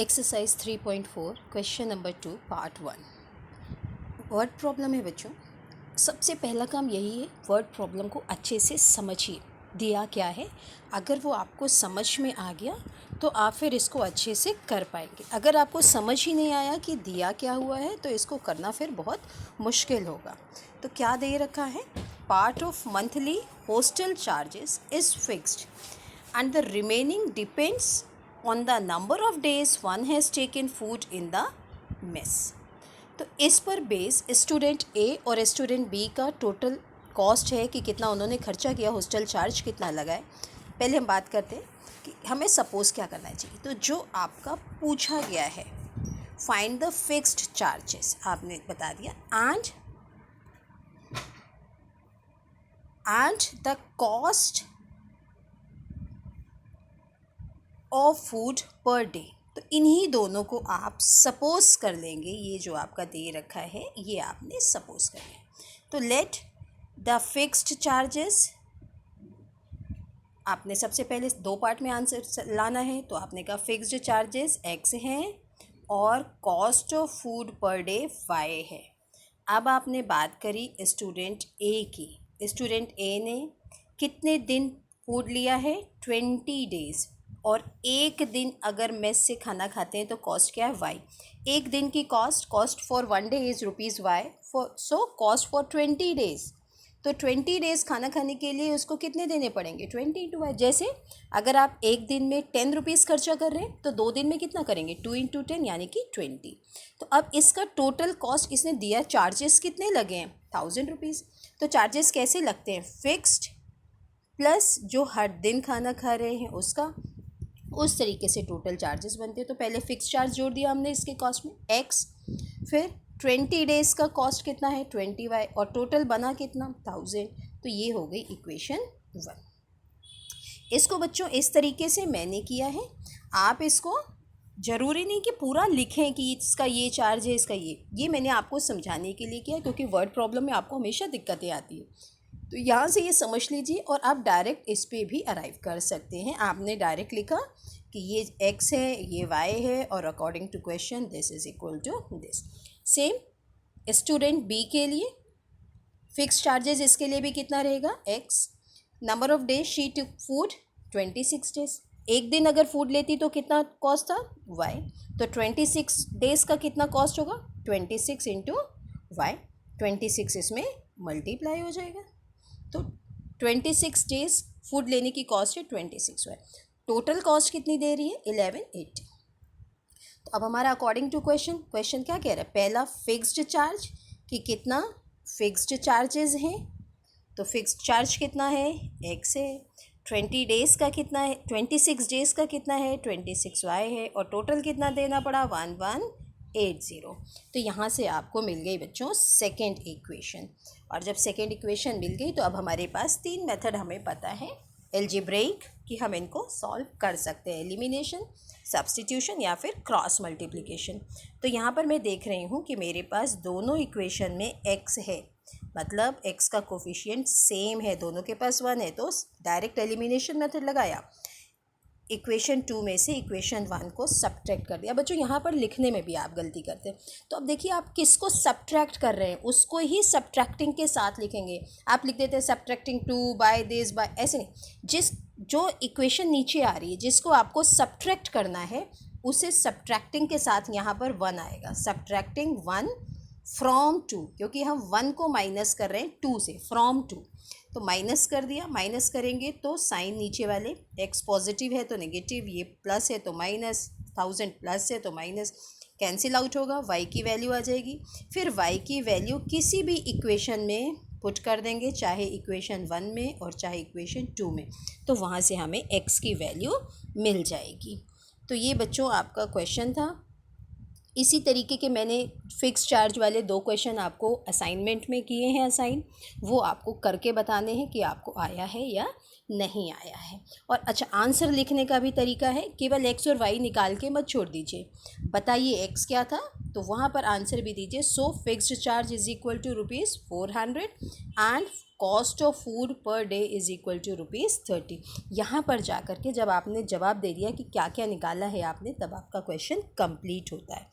Exercise 3.4 question number 2 part 1 word problem है बच्चों। सबसे पहला काम यही है, वर्ड प्रॉब्लम को अच्छे से समझिए। दिया क्या है, अगर वो आपको समझ में आ गया तो आप फिर इसको अच्छे से कर पाएंगे। अगर आपको समझ ही नहीं आया कि दिया क्या हुआ है तो इसको करना फिर बहुत मुश्किल होगा। तो क्या दे रखा है, part of monthly hostel charges is fixed and the remaining depends on the number of days one has taken food in the mess। तो इस पर बेस स्टूडेंट ए और स्टूडेंट बी का टोटल कॉस्ट है कि कितना उन्होंने खर्चा किया, हॉस्टल चार्ज कितना लगा है। पहले हम बात करते हैं कि हमें सपोज़ क्या करना चाहिए। तो जो आपका पूछा गया है, फाइंड द फिक्स्ड चार्जेस, आपने बता दिया and the cost of food per day. तो इन्हीं दोनों को आप सपोज़ कर लेंगे। ये जो आपका दे रखा है ये आपने सपोज़ कर लिया। तो लेट द फिक्स्ड चार्जेस, आपने सबसे पहले दो पार्ट में आंसर लाना है। तो आपने कहा फिक्स्ड चार्जेस x हैं और cost of food per day y है। अब आपने बात करी स्टूडेंट ए की। स्टूडेंट ए ने कितने दिन फूड लिया है, 20 डेज़। और एक दिन अगर मेस से खाना खाते हैं तो कॉस्ट क्या है, वाई। एक दिन की cost for 1 day is rupees Y, so cost for 20 days. तो 20 डेज़ खाना खाने के लिए उसको कितने देने पड़ेंगे, 20 इंटू वाई। जैसे अगर आप एक दिन में 10 रुपीज़ खर्चा कर रहे हैं तो 2 दिन में कितना करेंगे, 2 इंटू 10 यानी कि 20। तो अब इसका टोटल कॉस्ट इसने दिया, चार्जेस कितने लगे हैं, 1000 रुपीज़। तो चार्जेस कैसे लगते हैं, फिक्स्ड प्लस जो हर दिन खाना खा रहे हैं उसका, उस तरीके से टोटल चार्जेस बनते हैं। तो पहले फिक्स चार्ज जोड़ दिया हमने इसके कॉस्ट में x, फिर 20 डेज़ का कॉस्ट कितना है 20y, और टोटल बना कितना 1000। तो ये हो गई इक्वेशन 1। इसको बच्चों इस तरीके से मैंने किया है। आप इसको ज़रूरी नहीं कि पूरा लिखें कि इसका ये चार्ज है, इसका ये मैंने आपको समझाने के लिए किया, क्योंकि वर्ड प्रॉब्लम में आपको हमेशा दिक्कतें आती है। तो यहाँ से ये समझ लीजिए और आप डायरेक्ट इस पे भी अराइव कर सकते हैं। आपने डायरेक्ट लिखा कि ये x है, ये y है, और according to question this is equal to this. Same student B के लिए फिक्स चार्जेस, इसके लिए भी कितना रहेगा, x। Number of days she took food 26 days. एक दिन अगर फूड लेती तो कितना कॉस्ट था, y। तो 26 डेज़ का कितना कॉस्ट होगा, 26 इंटू वाई। 26 इसमें मल्टीप्लाई हो जाएगा। तो 26 डेज़ फूड लेने की कॉस्ट है 26 वाई। टोटल कॉस्ट कितनी दे रही है, 1180। तो अब हमारा अकॉर्डिंग टू क्वेश्चन क्या कह रहा है, पहला फिक्स्ड चार्ज कि कितना फिक्स्ड चार्जेस हैं। तो फिक्स्ड चार्ज कितना है, x है। 20 डेज़ का कितना है, 26 डेज़ का कितना है, 26y है। और टोटल कितना देना पड़ा, 1180। तो यहाँ से आपको मिल गई बच्चों सेकेंड इक्वेशन। और जब सेकेंड इक्वेशन मिल गई तो अब हमारे पास 3 मेथड हमें पता है एल्जेब्रिक कि हम इनको सॉल्व कर सकते हैं, एलिमिनेशन, सब्स्टिट्यूशन या फिर क्रॉस मल्टीप्लिकेशन। तो यहाँ पर मैं देख रही हूँ कि मेरे पास दोनों इक्वेशन में x है, मतलब x का कोफिशिएंट सेम है, दोनों के पास 1 है। तो डायरेक्ट एलिमिनेशन मेथड लगाया, इक्वेशन 2 में से इक्वेशन 1 को सब्ट्रैक्ट कर दिया। बच्चों यहाँ पर लिखने में भी आप गलती करते हैं। तो अब देखिए आप किसको सब्ट्रैक्ट कर रहे हैं, उसको ही सब्ट्रैक्टिंग के साथ लिखेंगे। आप लिख देते हैं सब्ट्रैक्टिंग 2 बाय दिस बाय, ऐसे नहीं। जो इक्वेशन नीचे आ रही है जिसको आपको सब्ट्रैक्ट करना है उसे सब्ट्रैक्टिंग के साथ यहाँ पर 1 आएगा, सब्ट्रैक्टिंग 1 फ्रॉम 2, क्योंकि हम 1 को माइनस कर रहे हैं 2 से, फ्रॉम 2। तो माइनस कर दिया, माइनस करेंगे तो साइन नीचे वाले, x पॉजिटिव है तो नेगेटिव, ये प्लस है तो माइनस, 1000 प्लस है तो माइनस, कैंसिल आउट होगा, y की वैल्यू आ जाएगी। फिर y की वैल्यू किसी भी इक्वेशन में पुट कर देंगे, चाहे इक्वेशन 1 में और चाहे इक्वेशन 2 में, तो वहाँ से हमें x की वैल्यू मिल जाएगी। तो ये बच्चों आपका क्वेश्चन था। इसी तरीके के मैंने फिक्स चार्ज वाले 2 क्वेश्चन आपको असाइनमेंट में किए हैं असाइन, वो आपको करके बताने हैं कि आपको आया है या नहीं आया है। और अच्छा, आंसर लिखने का भी तरीका है, केवल एक्स और वाई निकाल के मत छोड़ दीजिए, बताइए एक्स क्या था तो वहाँ पर आंसर भी दीजिए। So fixed charge is equal to ₹400 and cost of food per day is equal to ₹30। यहाँ पर जा कर के जब आपने जवाब दे दिया कि क्या क्या निकाला है आपने, तब आपका क्वेश्चन कंप्लीट होता है।